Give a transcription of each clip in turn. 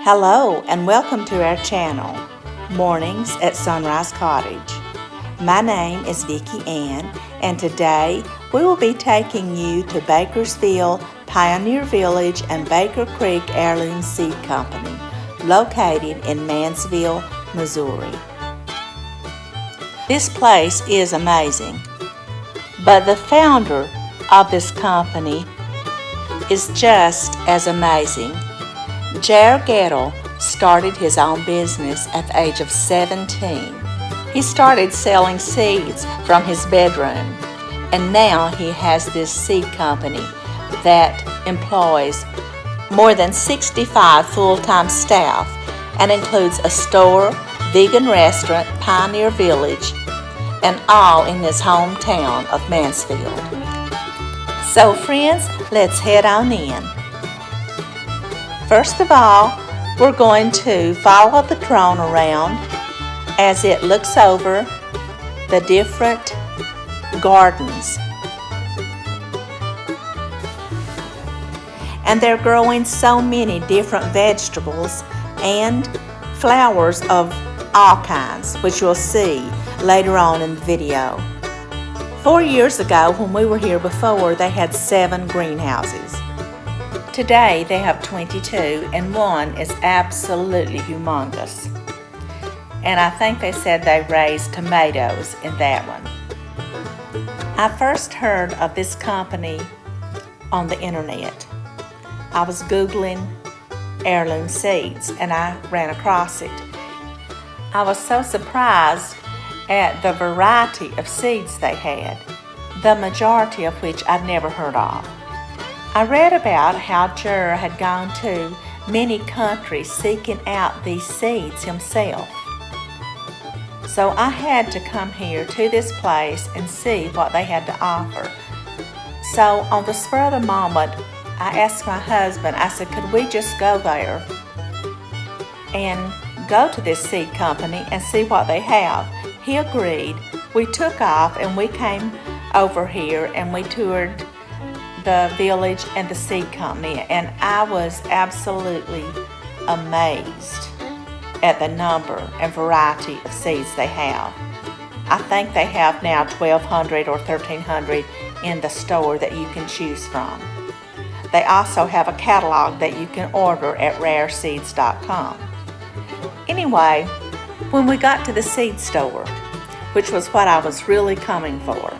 Hello and welcome to our channel, Mornings at Sunrise Cottage. My name is Vicki Ann and today we will be taking you to Bakersville, Pioneer Village and Baker Creek Heirloom Seed Company, located in Mansville, Missouri. This place is amazing, but the founder of this company is just as amazing. Jared started his own business at the age of 17. He started selling seeds from his bedroom, and now he has this seed company that employs more than 65 full-time staff and includes a store, vegan restaurant, Pioneer Village, and all in his hometown of Mansfield. So friends, let's head on in. First of all, we're going to follow the drone around as it looks over the different gardens. And they're growing so many different vegetables and flowers of all kinds, which you'll see later on in the video. 4 years ago, when we were here before, they had 7 greenhouses. Today they have 22 and one is absolutely humongous. And I think they said they raised tomatoes in that one. I first heard of this company on the internet. I was Googling heirloom seeds and I ran across it. I was so surprised at the variety of seeds they had, the majority of which I'd never heard of. I read about how Jared had gone to many countries seeking out these seeds himself. So I had to come here to this place and see what they had to offer. So on the spur of the moment, I asked my husband, I said, could we just go there and go to this seed company and see what they have? He agreed. We took off and we came over here and we toured the village and the seed company, and I was absolutely amazed at the number and variety of seeds they have. I think they have now 1,200 or 1,300 in the store that you can choose from. They also have a catalog that you can order at rareseeds.com. Anyway, when we got to the seed store, which was what I was really coming for,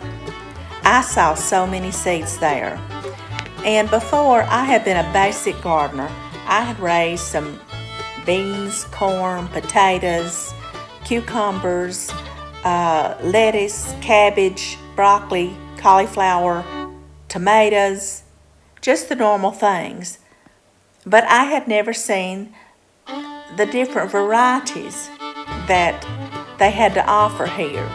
I saw so many seeds there. And before, I had been a basic gardener. I had raised some beans, corn, potatoes, cucumbers, lettuce, cabbage, broccoli, cauliflower, tomatoes, just the normal things. But I had never seen the different varieties that they had to offer here.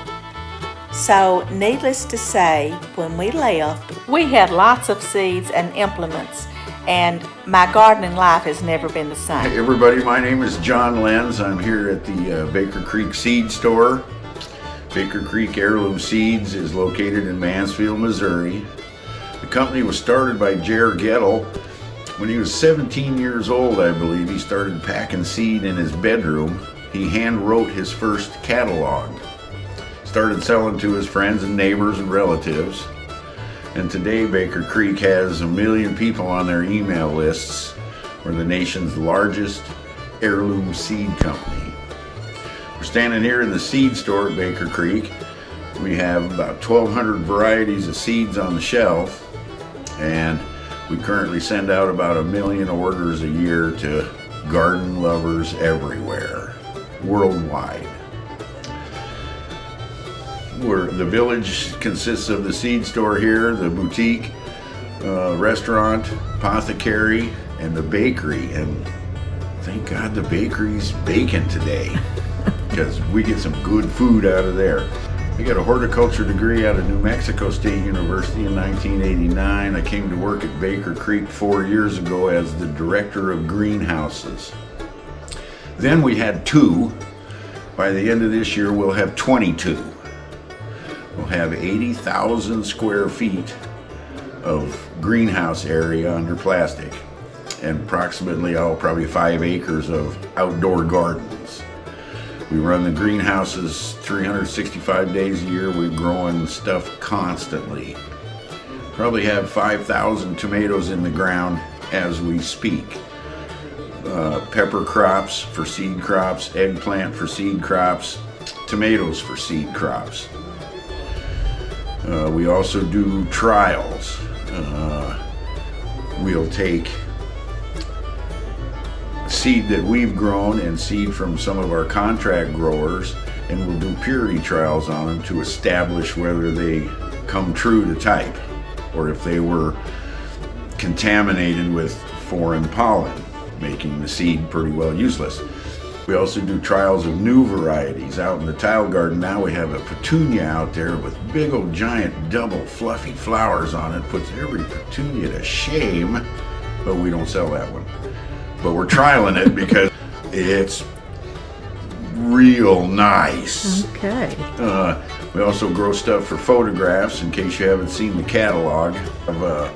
So, needless to say, when we left, we had lots of seeds and implements, and my gardening life has never been the same. Hey everybody, my name is John Lenz. I'm here at the Baker Creek Seed Store. Baker Creek Heirloom Seeds is located in Mansfield, Missouri. The company was started by Jared when he was 17 years old, I believe. He started packing seed in his bedroom. He hand wrote his first catalog. Started selling to his friends and neighbors and relatives. And today Baker Creek has 1 million people on their email lists. We're the nation's largest heirloom seed company. We're standing here in the seed store at Baker Creek. We have about 1,200 varieties of seeds on the shelf, and we currently send out about 1 million orders a year to garden lovers everywhere, worldwide. The village consists of the seed store here, the boutique, restaurant, apothecary, and the bakery. And thank God the bakery's baking today because we get some good food out of there. I got a horticulture degree out of New Mexico State University in 1989. I came to work at Baker Creek 4 years ago as the director of greenhouses. Then we had 2. By the end of this year, we'll have 22. We'll have 80,000 square feet of greenhouse area under plastic. and approximately, probably 5 acres of outdoor gardens. We run the greenhouses 365 days a year. We're growing stuff constantly. Probably have 5,000 tomatoes in the ground as we speak. Pepper crops for seed crops, eggplant for seed crops, tomatoes for seed crops. We also do trials. We'll take seed that we've grown and seed from some of our contract growers, and we'll do purity trials on them to establish whether they come true to type or if they were contaminated with foreign pollen, making the seed pretty well useless. We also do trials of new varieties. Out in the tile garden now we have a petunia out there with big old giant double fluffy flowers on it. Puts every petunia to shame, but we don't sell that one. But we're trialing it because it's real nice. Okay. We also grow stuff for photographs, in case you haven't seen the catalog of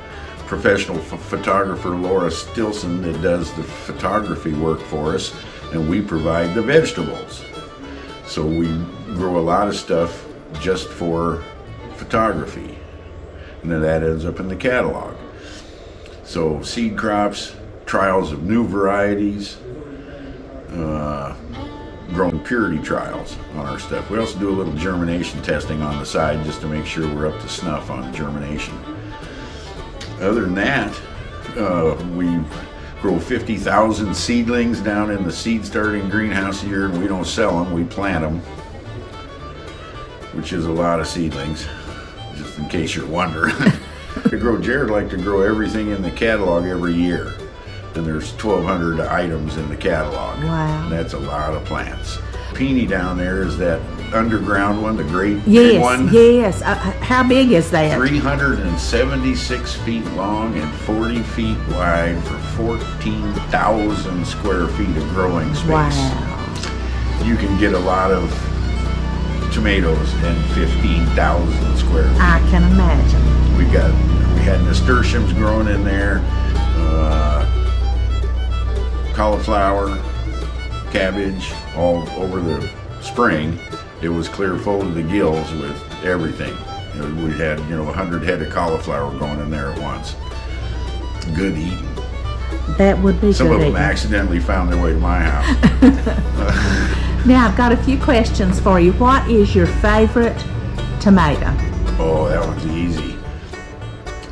professional photographer Laura Stilson that does the photography work for us, and we provide the vegetables. So we grow a lot of stuff just for photography, and then that ends up in the catalog. So seed crops, trials of new varieties, growing purity trials on our stuff. We also do a little germination testing on the side just to make sure we're up to snuff on germination. Other than that, we grow 50,000 seedlings down in the seed starting greenhouse a year, and we don't sell them, we plant them, which is a lot of seedlings, just in case you're wondering. Jared liked to grow everything in the catalog every year, and there's 1,200 items in the catalog. Wow. And that's a lot of plants. Peony down there is that underground one, the great big one. Yes. How big is that? 376 feet long and 40 feet wide for 14,000 square feet of growing space. Wow. You can get a lot of tomatoes in 15,000 square feet. I can imagine. We had nasturtiums growing in there, cauliflower, cabbage, all over the spring. It was clear full to the gills with everything. We had 100 head of cauliflower going in there at once. Good eating. That would be Some good of them eating. accidentally found their way to my house. Now I've got a few questions for you. What is your favorite tomato? Oh, that one's easy.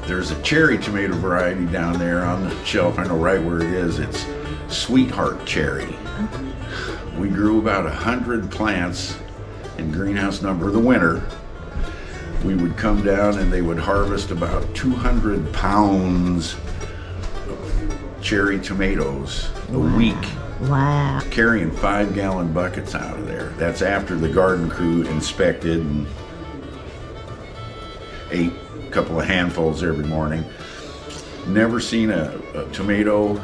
There's a cherry tomato variety down there on the shelf. I know right where it is. It's Sweetheart Cherry. We grew about 100 plants in greenhouse number the winter. We would come down and they would harvest about 200 pounds of cherry tomatoes a week, Wow. carrying 5-gallon buckets out of there. That's after the garden crew inspected and ate a couple of handfuls every morning. Never seen a tomato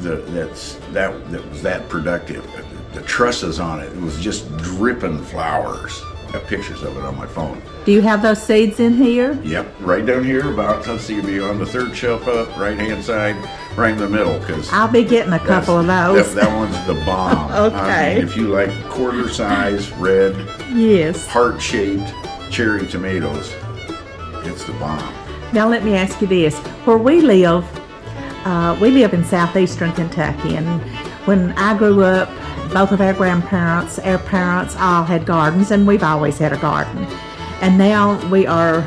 that was that productive. The trusses on it was just dripping flowers. Got pictures of it on my phone. Do you have those seeds in here? Yep, right down here, about, let's see, it'll be on the third shelf up, right-hand side, right in the middle, because I'll be getting a couple of those. That one's the bomb. Okay. I mean, if you like quarter size, red, Yes. heart-shaped cherry tomatoes, it's the bomb. Now let me ask you this. Where we live in southeastern Kentucky, and when I grew up, both of our grandparents, our parents all had gardens, and we've always had a garden. And now we are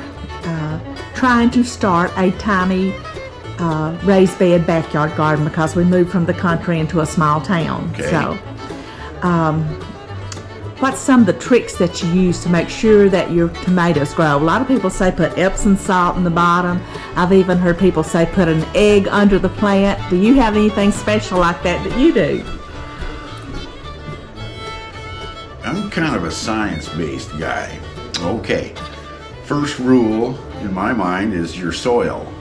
trying to start a tiny raised bed backyard garden because we moved from the country into a small town. Okay. So, what's some of the tricks that you use to make sure that your tomatoes grow? A lot of people say put Epsom salt in the bottom. I've even heard people say put an egg under the plant. Do you have anything special like that you do? I'm kind of a science-based guy. Okay, first rule in my mind is your soil.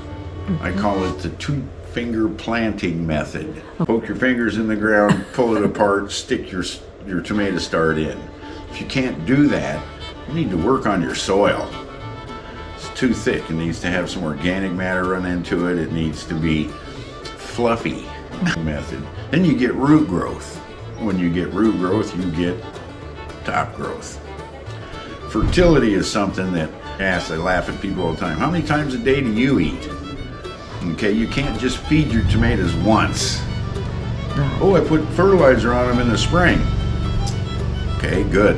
I call it the 2-finger planting method. Poke your fingers in the ground, pull it apart, stick your tomato start in. If you can't do that, you need to work on your soil. It's too thick. It needs to have some organic matter run into it. It needs to be fluffy method. Then you get root growth. When you get root growth, you get top growth. Fertility is something that, yes, I laugh at people all the time. How many times a day do you eat? Okay, you can't just feed your tomatoes once. Oh, I put fertilizer on them in the spring. Okay, good.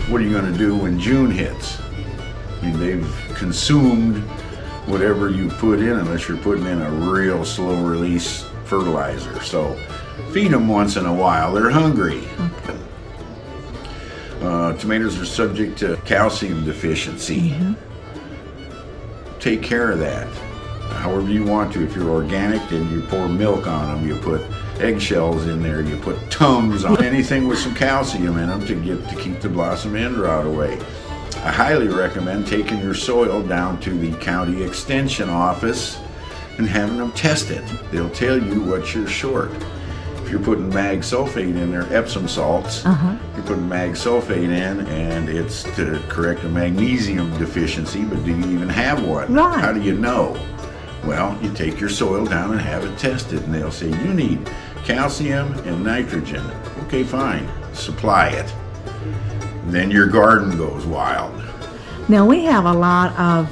What are you going to do when June hits? I mean, they've consumed whatever you put in, unless you're putting in a real slow release fertilizer. So feed them once in a while. They're hungry. Okay. Tomatoes are subject to calcium deficiency. Mm-hmm. Take care of that however you want to. If you're organic, then you pour milk on them, you put eggshells in there, you put Tums on anything with some calcium in them to keep the blossom end rot away. I highly recommend taking your soil down to the county extension office and having them test it. They'll tell you what you're short. If you're putting mag sulfate in there, Epsom salts, you're putting mag sulfate in, and it's to correct a magnesium deficiency, but do you even have one? Right. How do you know? Well, you take your soil down and have it tested, and they'll say you need calcium and nitrogen. Okay, fine, supply it. Then your garden goes wild. Now we have a lot of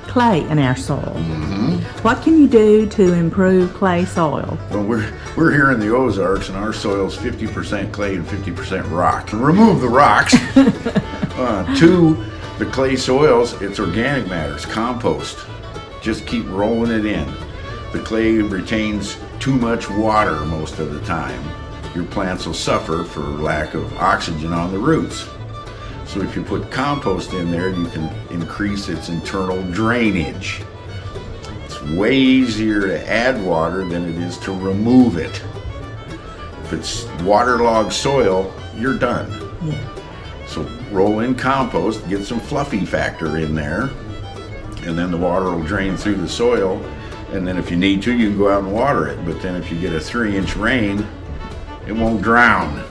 clay in our soil. Mm-hmm. What can you do to improve clay soil? Well, we're here in the Ozarks, and our soil's 50% clay and 50% rock. To remove the rocks to the clay soils, it's organic matter, it's compost. Just keep rolling it in. The clay retains too much water most of the time. Your plants will suffer for lack of oxygen on the roots. So if you put compost in there, you can increase its internal drainage. It's way easier to add water than it is to remove it. If it's waterlogged soil, you're done. Yeah. So roll in compost, get some fluffy factor in there, and then the water will drain through the soil. And then if you need to, you can go out and water it. But then if you get a 3-inch rain, it won't drown.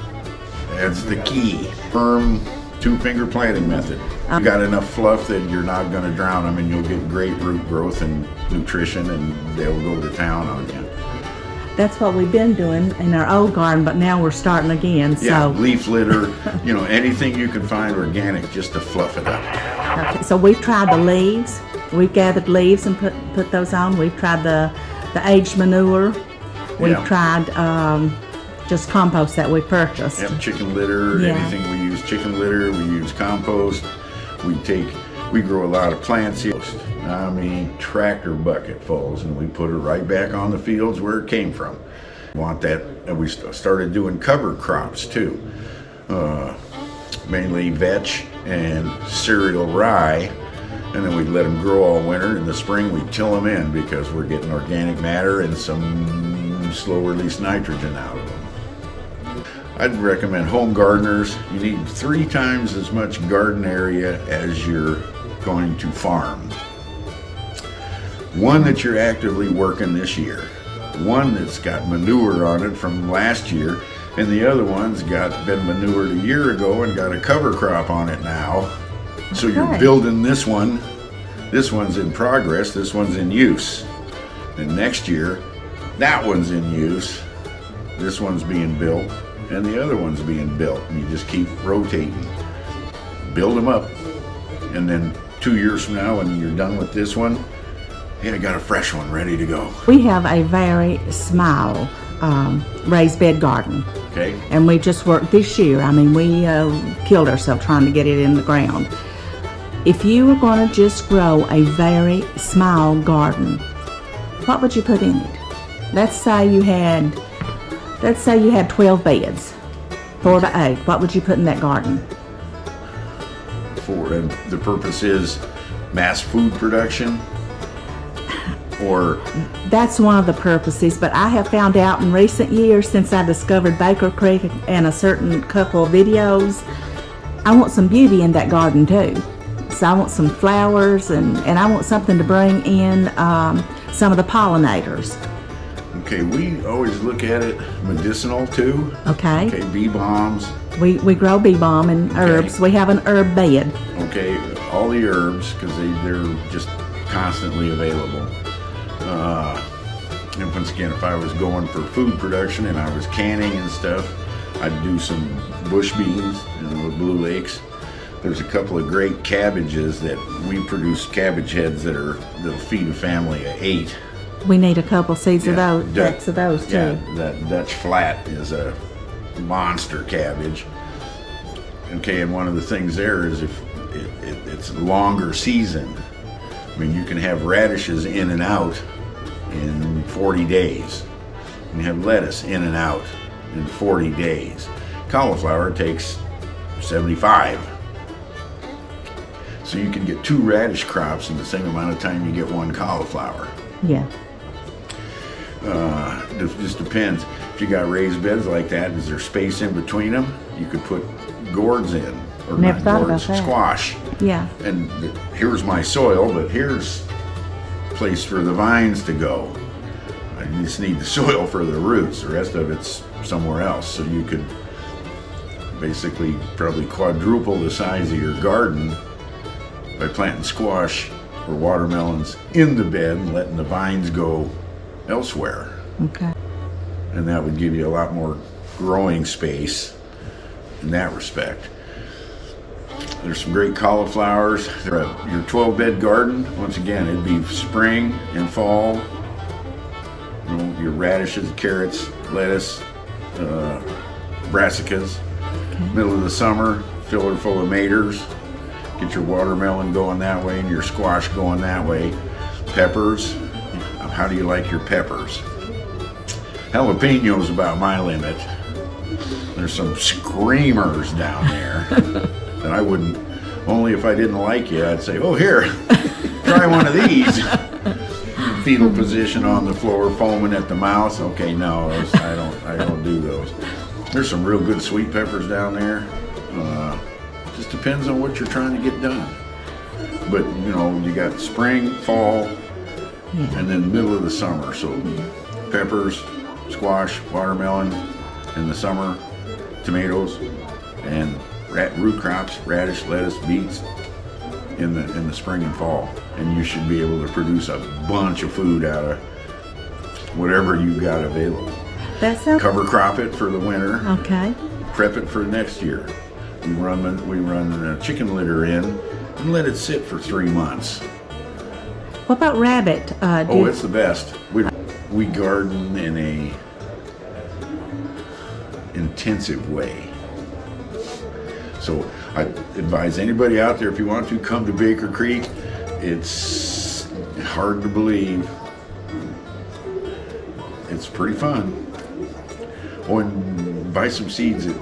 That's the key. Firm 2-finger planting method. You got enough fluff that you're not going to drown them, and you'll get great root growth and nutrition, and they'll go to town on you. That's what we've been doing in our old garden, but now we're starting again. Yeah, leaf litter, anything you can find organic just to fluff it up. Okay, so we've tried the leaves. We've gathered leaves and put those on. We've tried the aged manure. We've tried just compost that we purchased. Yep, chicken litter, anything we use, chicken litter, we use compost. We grow a lot of plants here. I mean, tractor bucketfuls, and we put it right back on the fields where it came from. Want that, and we started doing cover crops too. Mainly vetch and cereal rye. And then we let them grow all winter. In the spring, we till them in because we're getting organic matter and some slow release nitrogen out of them. I'd recommend home gardeners. You need 3 times as much garden area as you're going to farm. One that you're actively working this year. One that's got manure on it from last year. And the other one's been manured a year ago and got a cover crop on it now. So you're building this one. This one's in progress. This one's in use. And next year, that one's in use. This one's being built, and the other one's being built. And you just keep rotating. Build them up. And then 2 years from now, when you're done with this one, hey, I got a fresh one ready to go. We have a very small raised bed garden. Okay. And we just worked this year. I mean, we killed ourselves trying to get it in the ground. If you were going to just grow a very small garden, what would you put in it? Let's say you had 12 beds, 4 to 8. What would you put in that garden? And the purpose is mass food production, or? That's one of the purposes, but I have found out in recent years, since I discovered Baker Creek and a certain couple of videos, I want some beauty in that garden too. So I want some flowers, and I want something to bring in some of the pollinators. Okay, we always look at it medicinal too. Okay. Okay, bee bombs. We grow bee balm and herbs. Okay. We have an herb bed. Okay, all the herbs, because they're just constantly available. And once again, if I was going for food production and I was canning and stuff, I'd do some bush beans with Blue Lakes. There's a couple of great cabbages that we produce, cabbage heads that'll feed a family of 8. We need a couple seeds of those, Dutch, decks of those too. Yeah, that Dutch flat is a monster cabbage. Okay, and one of the things there is if it's a longer season. I mean, you can have radishes in and out in 40 days. You have lettuce in and out in 40 days. Cauliflower takes 75. So you can get 2 radish crops in the same amount of time you get 1 cauliflower. Yeah. It just depends. If you got raised beds like that, is there space in between them? You could put gourds in, or Never not thought gourds, about that. squash. Yeah. And here's my soil, but here's a place for the vines to go. I just need the soil for the roots. The rest of it's somewhere else. So you could basically probably quadruple the size of your garden by planting squash or watermelons in the bed and letting the vines go elsewhere. Okay. And that would give you a lot more growing space in that respect. There's some great cauliflowers. Your 12-bed garden, once again, it'd be spring and fall. You know, your radishes, carrots, lettuce, brassicas. Okay. Middle of the summer, fill her full of maters. Get your watermelon going that way and your squash going that way. Peppers. How do you like your peppers? Jalapenos about my limit. There's some screamers down there that I wouldn't, only if I didn't like you, I'd say, oh, here, try one of these. Fetal position on the floor, foaming at the mouth. Okay, no, I don't do those. There's some real good sweet peppers down there. Just depends on what you're trying to get done. But, you know, you got spring, fall, and then middle of the summer. So peppers, squash, watermelon in the summer, tomatoes, and root crops, radish, lettuce, beets in the spring and fall. And you should be able to produce a bunch of food out of whatever you got available. That sounds Cover crop it for the winter. okay. Prep it for next year. We run chicken litter in and let it sit for 3 months. What about rabbit? It's the best. We garden in a intensive way. So I advise anybody out there, if you want to, come to Baker Creek. It's hard to believe. It's pretty fun. Oh, and buy some seeds at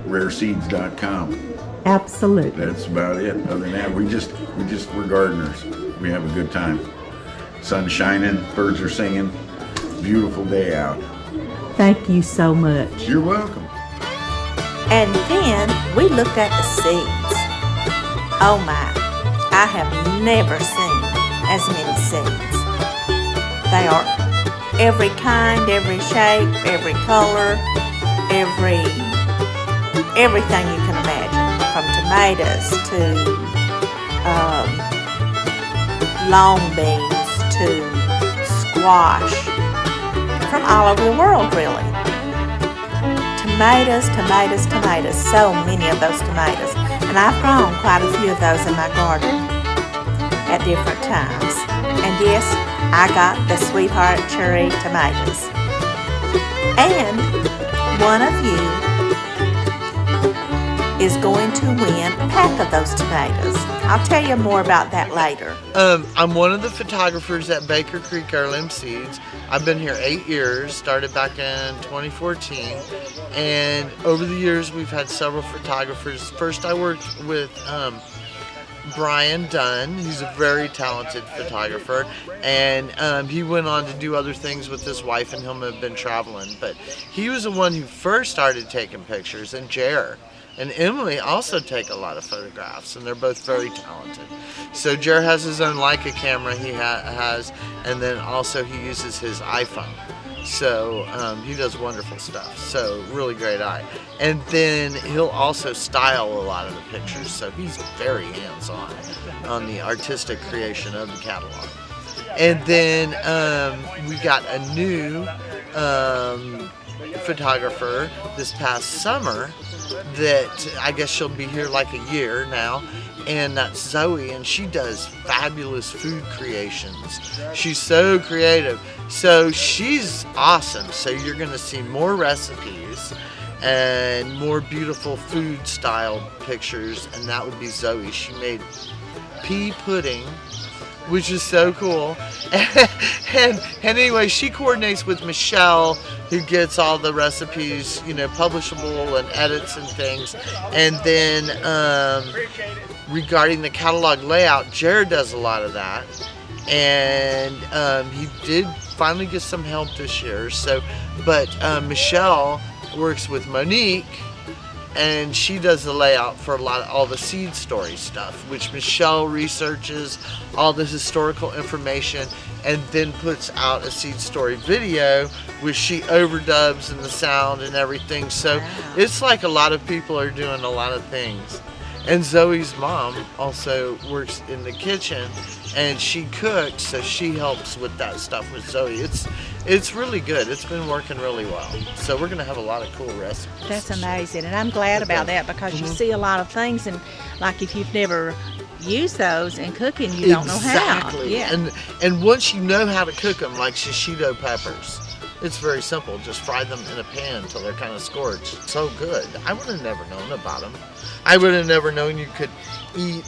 rareseeds.com. Absolutely. That's about it. Other than that, we're gardeners. We have a good time. Sun's shining, birds are singing. Beautiful day out. Thank you so much. You're welcome. And then we looked at the seeds. Oh my, I have never seen as many seeds. They are every kind, every shape, every color, everything you can imagine. From tomatoes to long beans to squash. From all over the world, really. Tomatoes. So many of those tomatoes. And I've grown quite a few of those in my garden at different times. And yes, I got the Sweetheart Cherry tomatoes. And one of you is going to win a pack of those tomatoes. I'll tell you more about that later. I'm one of the photographers at Baker Creek Heirloom Seeds. I've been here 8 years, started back in 2014, and over the years we've had several photographers. First I worked with Brian Dunn. He's a very talented photographer, and he went on to do other things with his wife, and him have been traveling, but he was the one who first started taking pictures, and Jer and Emily also take a lot of photographs, and they're both very talented. So Jer has his own Leica camera he has, and then also he uses his iPhone. So he does wonderful stuff. So really great eye. And then he'll also style a lot of the pictures. So he's very hands-on on the artistic creation of the catalog. And then we got a new photographer this past summer that I guess she'll be here like a year now, and that's Zoe, and she does fabulous food creations. She's so creative, so she's awesome. So you're gonna see more recipes and more beautiful food style pictures, and that would be Zoe. She made pea pudding, which is so cool. And anyway, she coordinates with Michelle, who gets all the recipes, you know, publishable and edits and things. And then regarding the catalog layout, Jared does a lot of that. And he did finally get some help this year. So, but Michelle works with Monique, and she does the layout for all the seed story stuff, which Michelle researches all the historical information and then puts out a seed story video, which she overdubs and the sound and everything. So it's like a lot of people are doing a lot of things. And Zoe's mom also works in the kitchen, and she cooks, so she helps with that stuff with Zoe. It's really good. It's been working really well. So we're gonna have a lot of cool recipes. That's amazing, and I'm glad about that, because you see a lot of things, and like if you've never used those in cooking, you don't know how. Yeah. And once you know how to cook them, like shishito peppers, it's very simple. Just fry them in a pan until they're kind of scorched. So good. I would have never known about them. I would have never known you could eat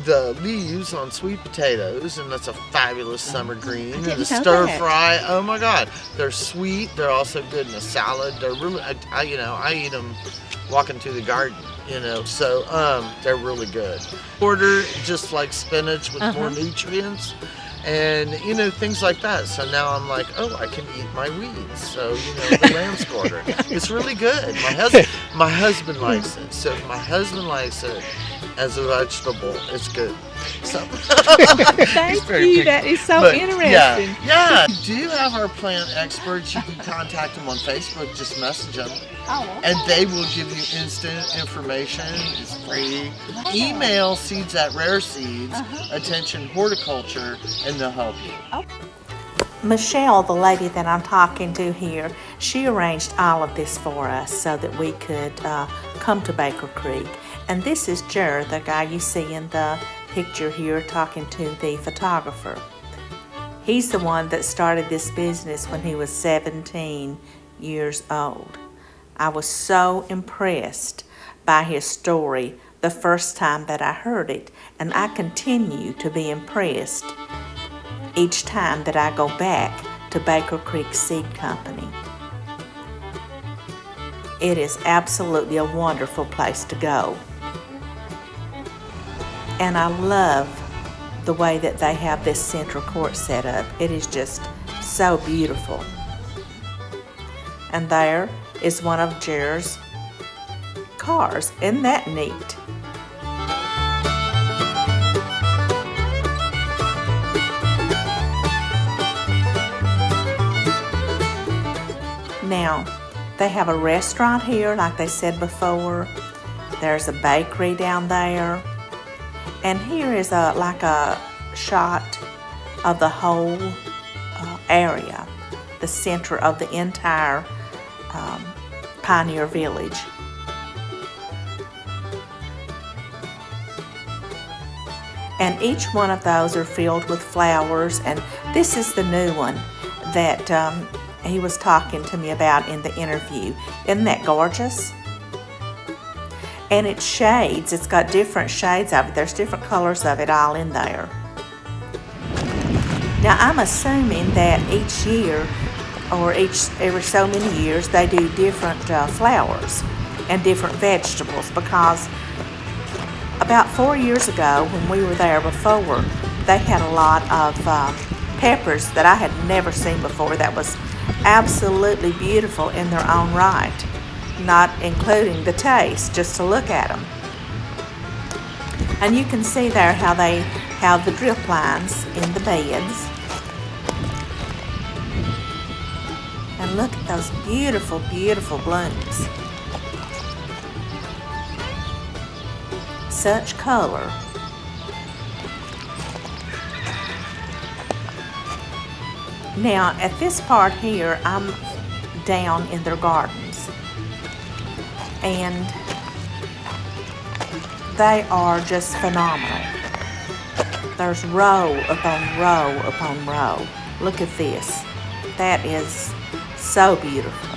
the leaves on sweet potatoes, and that's a fabulous summer green. And the stir fry, oh my God, they're sweet. They're also good in a salad. They're really, I eat them walking through the garden, you know. So they're really good. Order just like spinach with more nutrients, and you know, things like that. So now I'm like, oh, I can eat my weeds. So you know, the lamb's quarter. It's really good. My husband likes it. So if my husband likes it as a vegetable, it's good. So Thank you. That is so interesting. Yeah. We do have our plant experts. You can contact them on Facebook. Just message them. And they will give you instant information. It's free. Email Seeds at Rare Seeds, attention horticulture, and they'll help you. Michelle, the lady that I'm talking to here, she arranged all of this for us so that we could come to Baker Creek. And this is Jared, the guy you see in the picture here talking to the photographer. He's the one that started this business when he was 17 years old. I was so impressed by his story the first time that I heard it, and I continue to be impressed each time that I go back to Baker Creek Seed Company. It is absolutely a wonderful place to go. And I love the way that they have this central court set up. It is just so beautiful. And there is one of Jared's cars. Isn't that neat? Now, they have a restaurant here, like they said before. There's a bakery down there. And here is like a shot of the whole area, the center of the entire Pioneer Village. And each one of those are filled with flowers, and this is the new one that he was talking to me about in the interview. Isn't that gorgeous? And it shades, it's got different shades of it. There's different colors of it all in there. Now I'm assuming that each year, or every so many years, they do different flowers and different vegetables, because about 4 years ago when we were there before, they had a lot of peppers that I had never seen before that was absolutely beautiful in their own right, not including the taste, just to look at them. And you can see there how they have the drip lines in the beds. And look at those beautiful, beautiful blooms. Such color. Now at this part here, I'm down in their gardens, and they are just phenomenal. There's row upon row upon row. Look at this. That is so beautiful.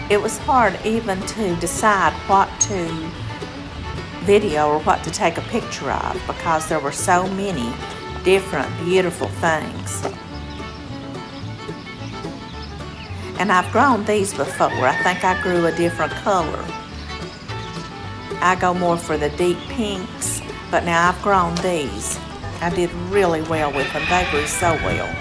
It was hard even to decide what to video or what to take a picture of because there were so many different beautiful things. And I've grown these before. I think I grew a different color. I go more for the deep pinks, but now I've grown these. I did really well with them. They grew so well.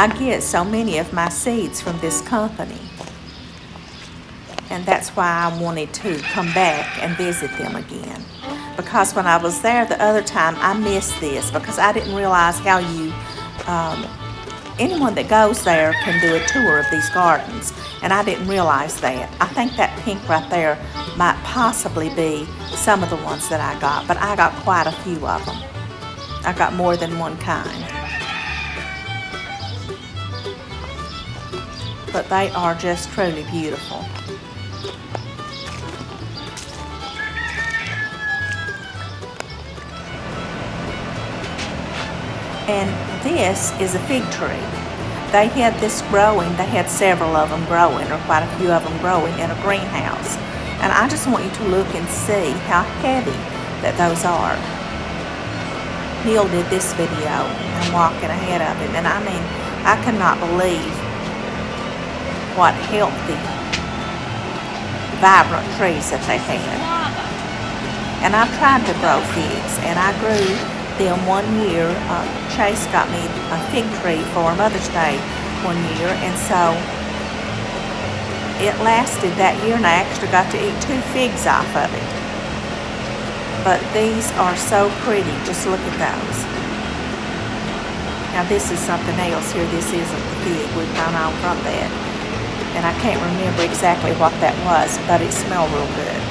I get so many of my seeds from this company, and that's why I wanted to come back and visit them again. Because when I was there the other time, I missed this because I didn't realize how you, anyone that goes there can do a tour of these gardens, and I didn't realize that. I think that pink right there might possibly be some of the ones that I got, but I got quite a few of them. I got more than one kind. But they are just truly beautiful. And this is a fig tree. They had this growing, they had several of them growing, or quite a few of them growing in a greenhouse. And I just want you to look and see how heavy that those are. Neil did this video, I'm walking ahead of him, and I mean, I cannot believe what healthy, vibrant trees that they had. And I've tried to grow figs, and I grew them one year. Chase got me a fig tree for Mother's Day one year, and so it lasted that year, and I actually got to eat 2 figs off of it. But these are so pretty. Just look at those. Now this is something else here. This isn't the fig. We've gone on from that. And I can't remember exactly what that was, but it smelled real good.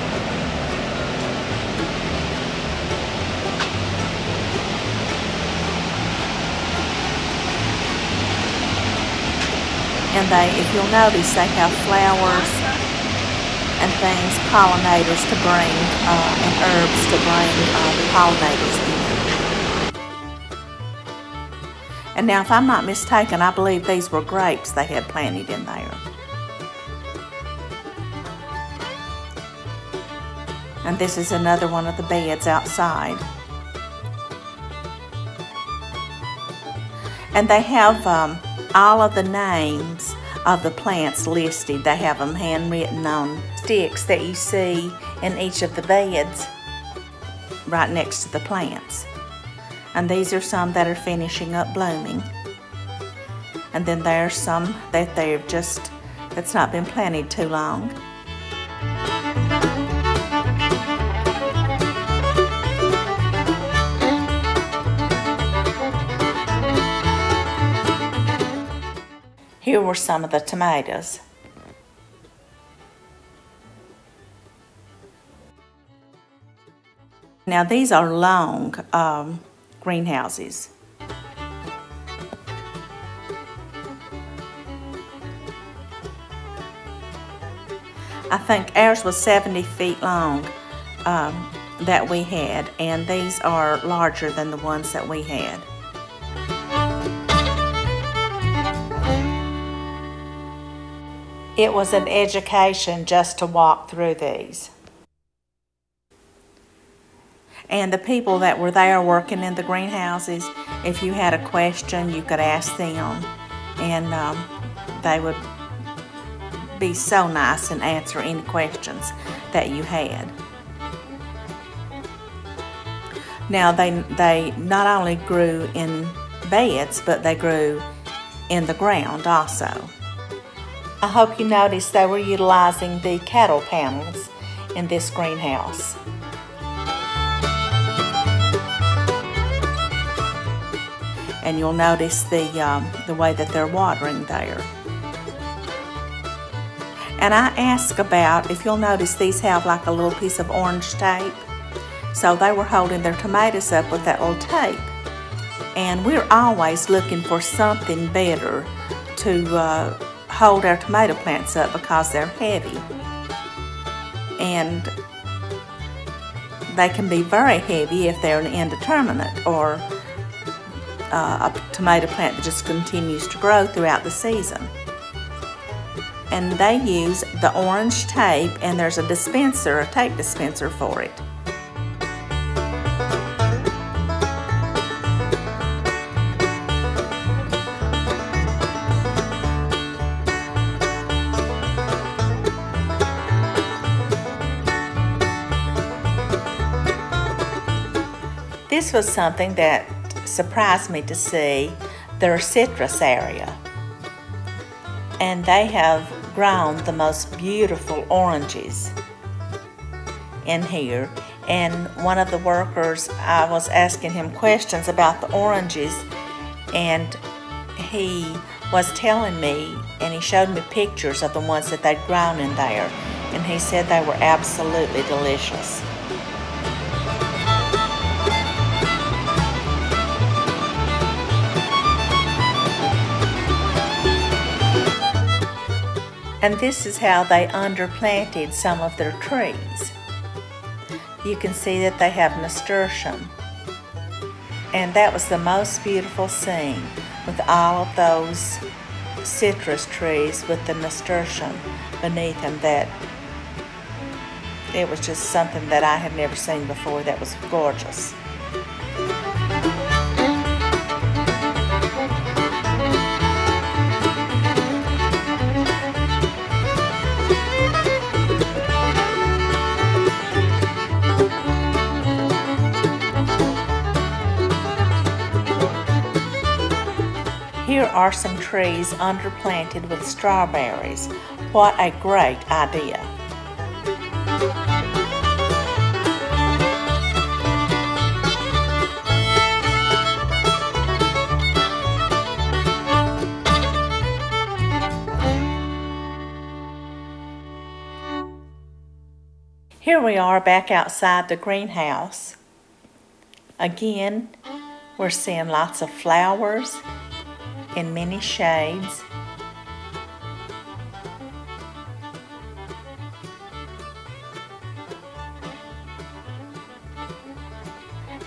And they, if you'll notice, they have flowers and things, pollinators to bring, and herbs to bring the pollinators in. And now, if I'm not mistaken, I believe these were grapes they had planted in there. And this is another one of the beds outside. And they have all of the names of the plants listed. They have them handwritten on sticks that you see in each of the beds right next to the plants. And these are some that are finishing up blooming. And then there's some that that's not been planted too long. Here were some of the tomatoes. Now these are long greenhouses. I think ours was 70 feet long that we had, and these are larger than the ones that we had. It was an education just to walk through these. And the people that were there working in the greenhouses, if you had a question, you could ask them, and they would be so nice and answer any questions that you had. Now they not only grew in beds, but they grew in the ground also. I hope you noticed they were utilizing the cattle panels in this greenhouse. and you'll notice the way that they're watering there. And I asked about, if you'll notice, these have like a little piece of orange tape. So they were holding their tomatoes up with that little tape. And we're always looking for something better to hold our tomato plants up because they're heavy. And they can be very heavy if they're an indeterminate or a tomato plant that just continues to grow throughout the season. And they use the orange tape, and there's a dispenser, a tape dispenser for it. This was something that surprised me to see, their citrus area. And they have grown the most beautiful oranges in here. And one of the workers, I was asking him questions about the oranges, and he was telling me, and he showed me pictures of the ones that they'd grown in there, and he said they were absolutely delicious. And this is how they underplanted some of their trees. You can see that they have nasturtium. And that was the most beautiful scene, with all of those citrus trees with the nasturtium beneath them. That it was just something that I had never seen before. That was gorgeous. Here are some trees underplanted with strawberries. What a great idea. Here we are back outside the greenhouse. Again, we're seeing lots of flowers in many shades.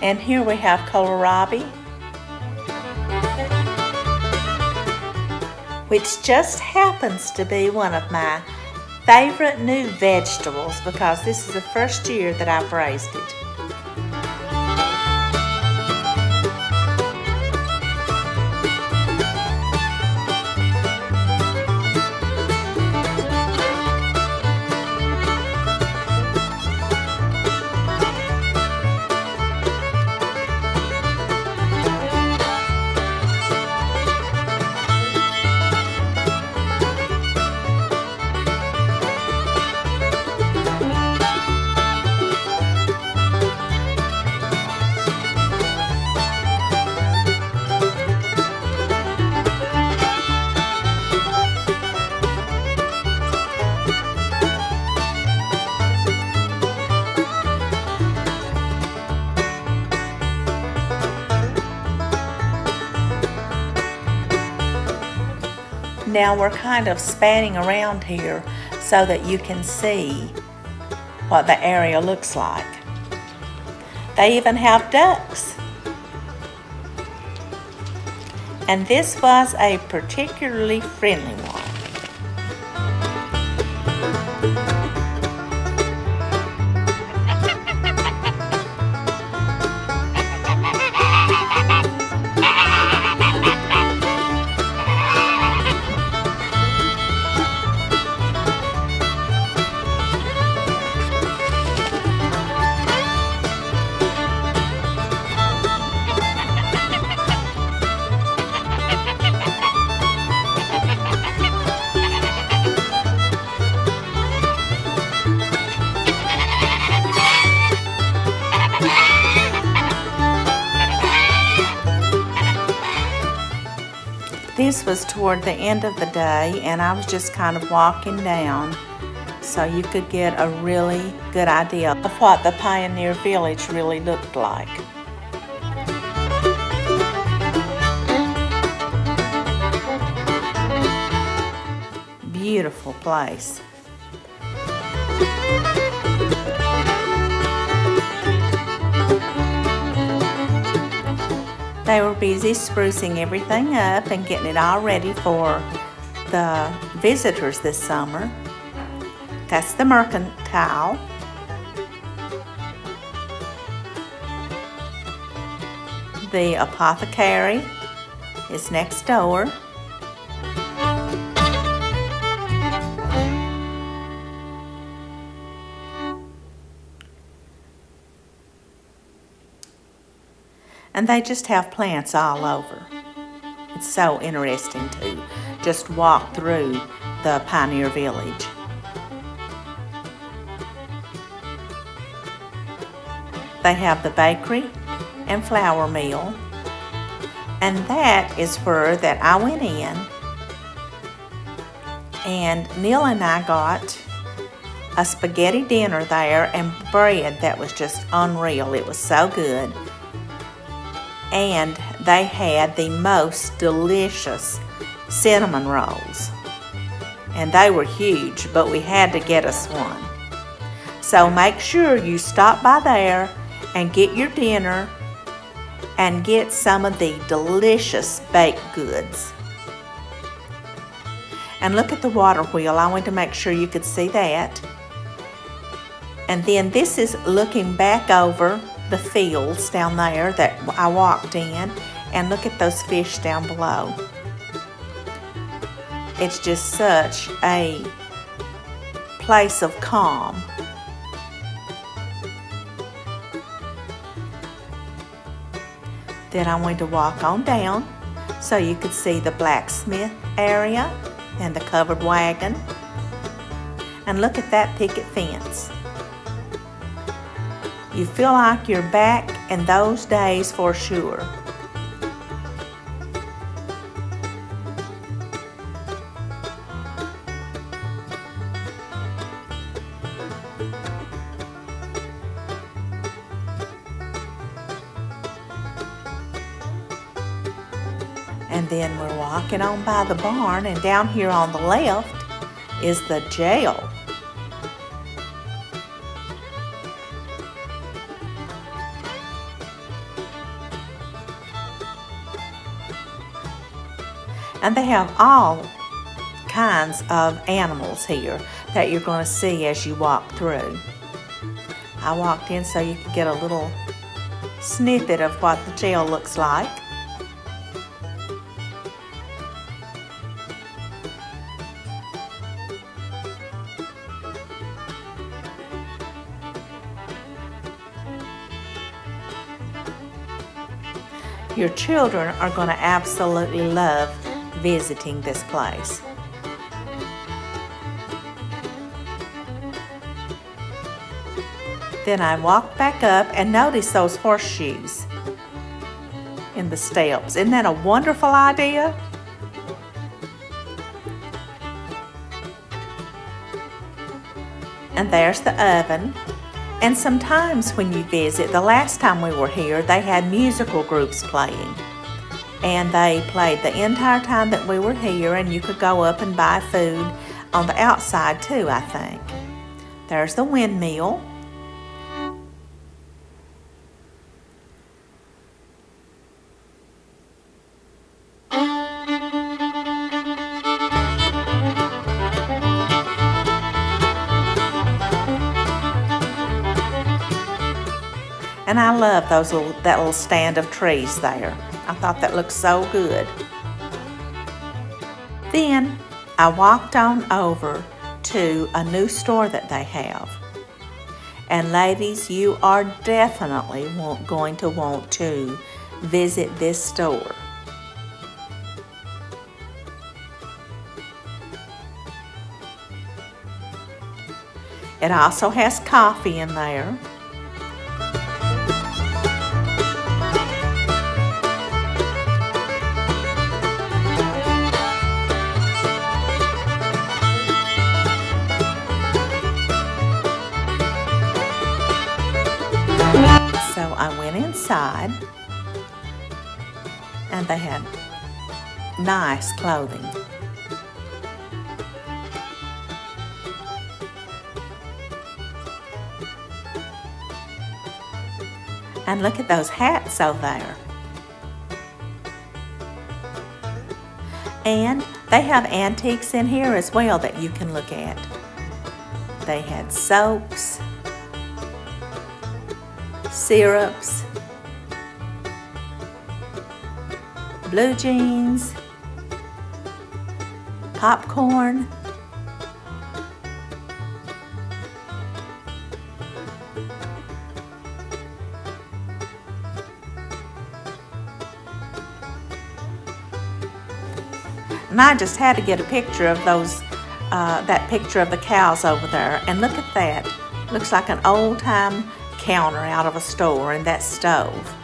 And here we have kohlrabi, which just happens to be one of my favorite new vegetables because this is the first year that I've raised it. Now we're kind of spanning around here so that you can see what the area looks like. They even have ducks. And this was a particularly friendly one. This was toward the end of the day, and I was just kind of walking down so you could get a really good idea of what the Pioneer Village really looked like. Beautiful place. They were busy sprucing everything up and getting it all ready for the visitors this summer. That's the Mercantile. The Apothecary is next door. And they just have plants all over. It's so interesting to just walk through the Pioneer Village. They have the bakery and flour mill, and that is where that I went in, and Neil and I got a spaghetti dinner there and bread that was just unreal. It was so good. And they had the most delicious cinnamon rolls. And they were huge, but we had to get us one. So make sure you stop by there and get your dinner and get some of the delicious baked goods. And look at the water wheel. I wanted to make sure you could see that. And then this is looking back over the fields down there that I walked in, and look at those fish down below. It's just such a place of calm. Then I went to walk on down so you could see the blacksmith area and the covered wagon. And look at that picket fence. You feel like you're back in those days for sure. And then we're walking on by the barn, and down here on the left is the jail. And they have all kinds of animals here that you're going to see as you walk through. I walked in so you could get a little snippet of what the jail looks like. Your children are going to absolutely love visiting this place. Then I walked back up and noticed those horseshoes in the steps. Isn't that a wonderful idea? And there's the oven. And sometimes when you visit, the last time we were here, they had musical groups playing. And they played the entire time that we were here, and you could go up and buy food on the outside too, I think. There's the windmill. And I love that little stand of trees there. I thought that looked so good. Then I walked on over to a new store that they have. And ladies, you are definitely going to want to visit this store. It also has coffee in there. I went inside, and they had nice clothing. And look at those hats over there. And they have antiques in here as well that you can look at. They had soaps, syrups, blue jeans, popcorn, and I just had to get a picture of those, that picture of the cows over there. And look at that. Looks like an old-time counter out of a store, and that stove.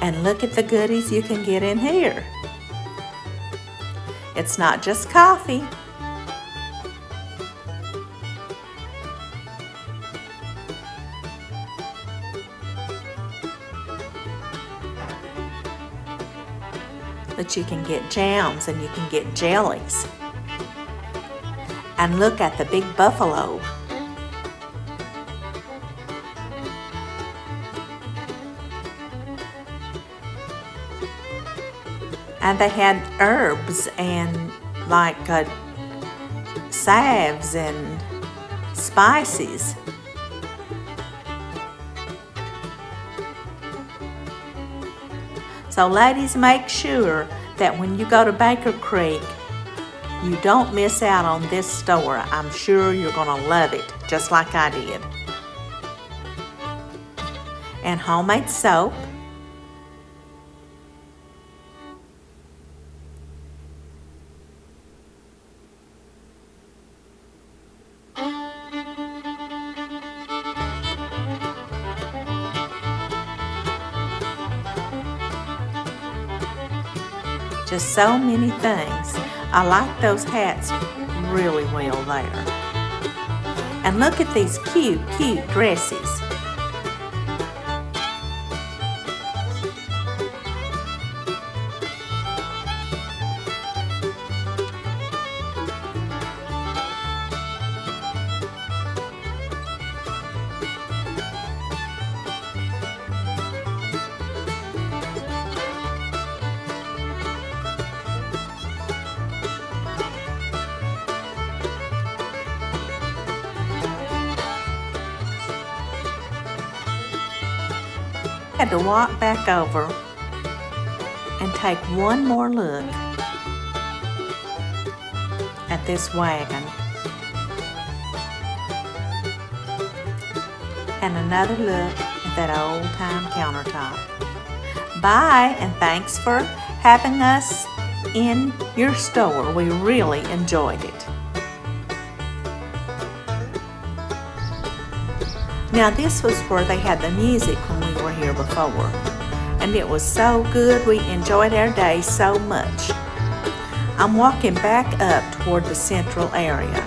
And look at the goodies you can get in here. It's not just coffee. But you can get jams and you can get jellies. And look at the big buffalo. And they had herbs and like salves and spices. So ladies, make sure that when you go to Baker Creek, you don't miss out on this store. I'm sure you're gonna love it, just like I did. And homemade soap. Just so many things. I like those hats really well there. And look at these cute, cute dresses. I had to walk back over and take one more look at this wagon and another look at that old-time countertop. Bye, and thanks for having us in your store. We really enjoyed it. Now this was where they had the music when we were here before, and it was so good. We enjoyed our day so much. I'm walking back up toward the central area,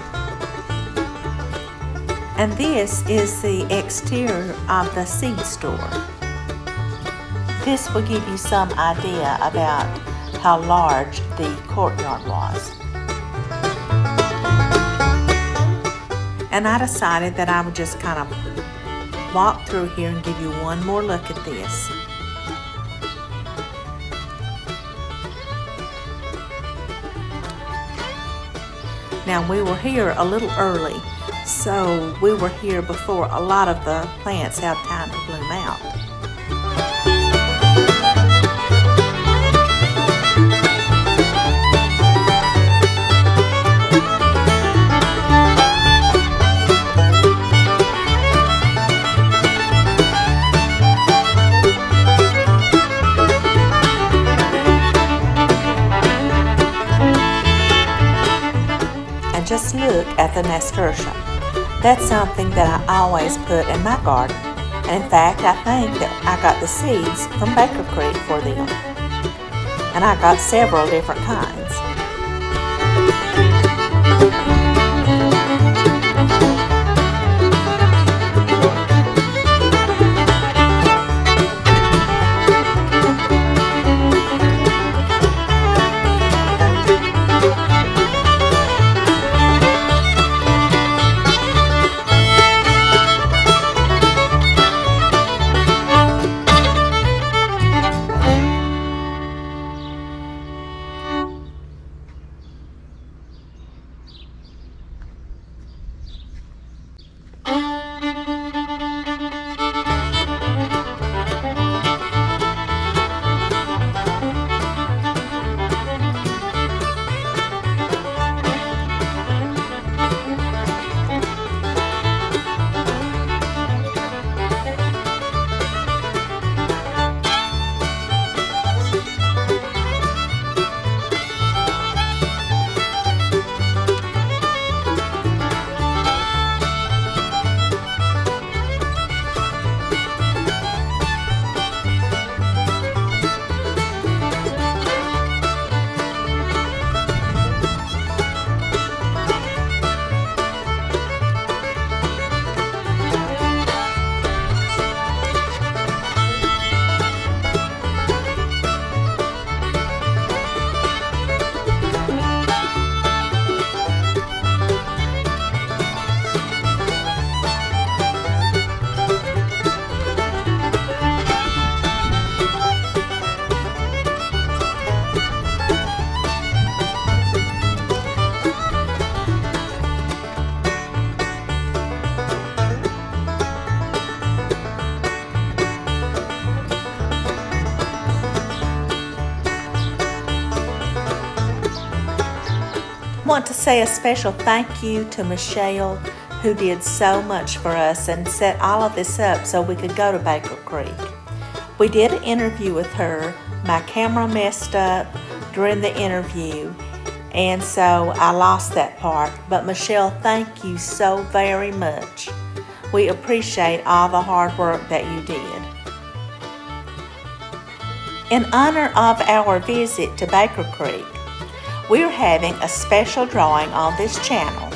and this is the exterior of the seed store. This will give you some idea about how large the courtyard was. And I decided that I would just kind of walk through here and give you one more look at this. Now we were here a little early, so we were here before a lot of the plants have time to bloom out. Just look at the nasturtium. That's something that I always put in my garden. And in fact, I think that I got the seeds from Baker Creek for them. and I got several different kinds. Want to say a special thank you to Michelle, who did so much for us and set all of this up so we could go to Baker Creek. We did an interview with her. My camera messed up during the interview, and so I lost that part. But Michelle, thank you so very much. We appreciate all the hard work that you did. In honor of our visit to Baker Creek, we're having a special drawing on this channel.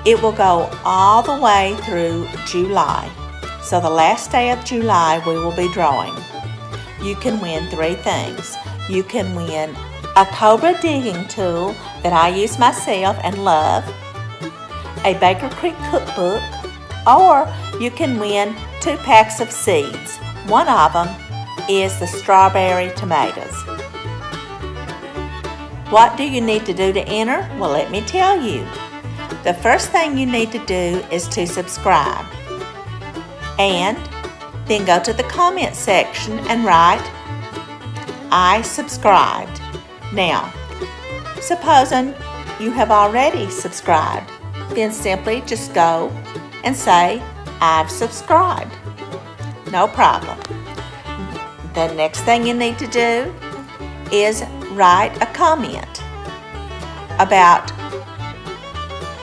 It will go all the way through July. So the last day of July we will be drawing. You can win 3 things. You can win a Cobra digging tool that I use myself and love, a Baker Creek cookbook, or you can win 2 packs of seeds. One of them is the strawberry tomatoes. What do you need to do to enter? Well, let me tell you. The first thing you need to do is to subscribe. And then go to the comment section and write, I subscribed. Now, supposing you have already subscribed, then simply just go and say, I've subscribed. No problem. The next thing you need to do is write a comment about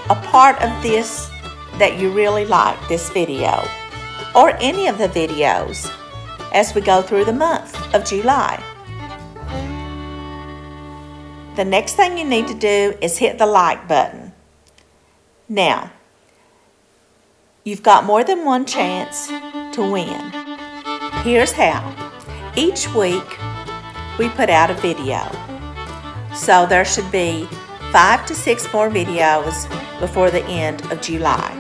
a part of this that you really like, this video, or any of the videos as we go through the month of July. The next thing you need to do is hit the like button. Now, you've got more than one chance to win. Here's how. Each week, we put out a video. So there should be 5 to 6 more videos before the end of July.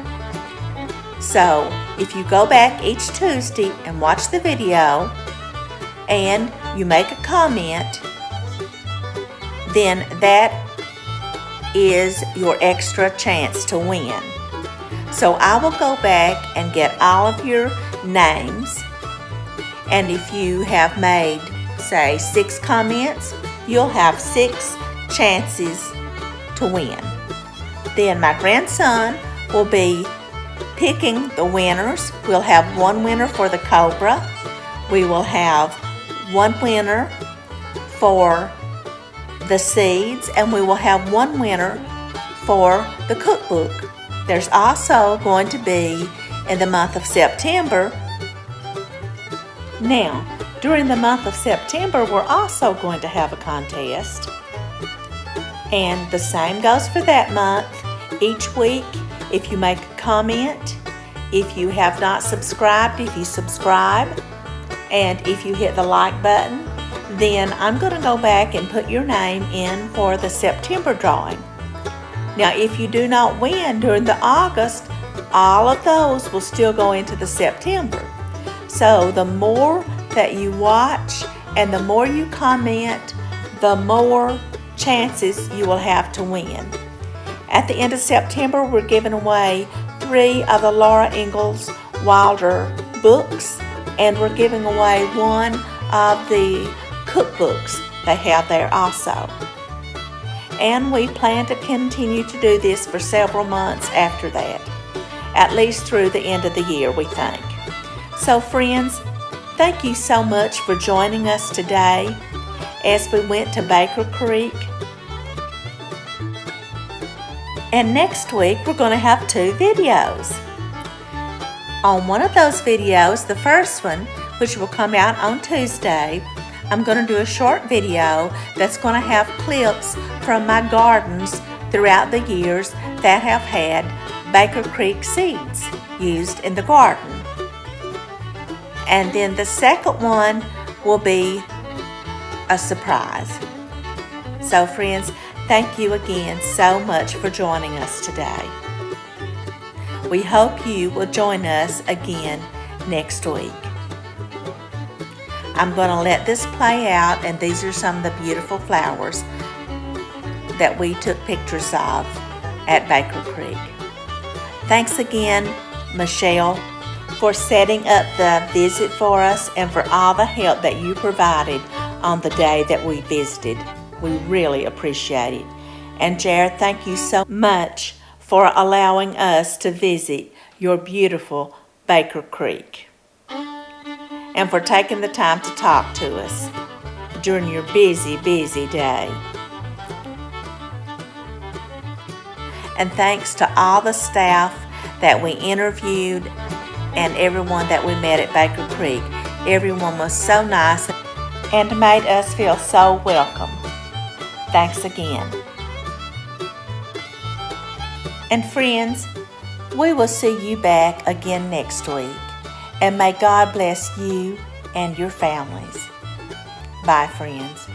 So if you go back each Tuesday and watch the video and you make a comment, then that is your extra chance to win. So I will go back and get all of your names, and if you have made, say, 6 comments, you'll have 6 chances to win. Then my grandson will be picking the winners. We'll have 1 winner for the Cobra. We will have 1 winner for the seeds, and we will have 1 winner for the cookbook. There's also going to be, in the month of September. Now, During the month of September, we're also going to have a contest. And the same goes for that month. Each week, if you make a comment, if you have not subscribed, if you subscribe, and if you hit the like button, then I'm going to go back and put your name in for the September drawing. Now, if you do not win during the August, all of those will still go into the September. So the more that you watch and the more you comment, the more chances you will have to win. At the end of September, we're giving away 3 of the Laura Ingalls Wilder books, and we're giving away 1 of the cookbooks they have there also. And we plan to continue to do this for several months after that, at least through the end of the year, we think. So friends, thank you so much for joining us today as we went to Baker Creek. And next week, we're going to have 2 videos. On one of those videos, the first one, which will come out on Tuesday, I'm going to do a short video that's going to have clips from my gardens throughout the years that have had Baker Creek seeds used in the garden. And then the second one will be a surprise. So friends, thank you again so much for joining us today. We hope you will join us again next week. I'm going to let this play out, and these are some of the beautiful flowers that we took pictures of at Baker Creek. Thanks again, Michelle, for setting up the visit for us and for all the help that you provided on the day that we visited. We really appreciate it. And Jared, thank you so much for allowing us to visit your beautiful Baker Creek and for taking the time to talk to us during your busy, busy day. And thanks to all the staff that we interviewed and everyone that we met at Baker Creek. Everyone was so nice and made us feel so welcome. Thanks again. And friends, we will see you back again next week. And may God bless you and your families. Bye, friends.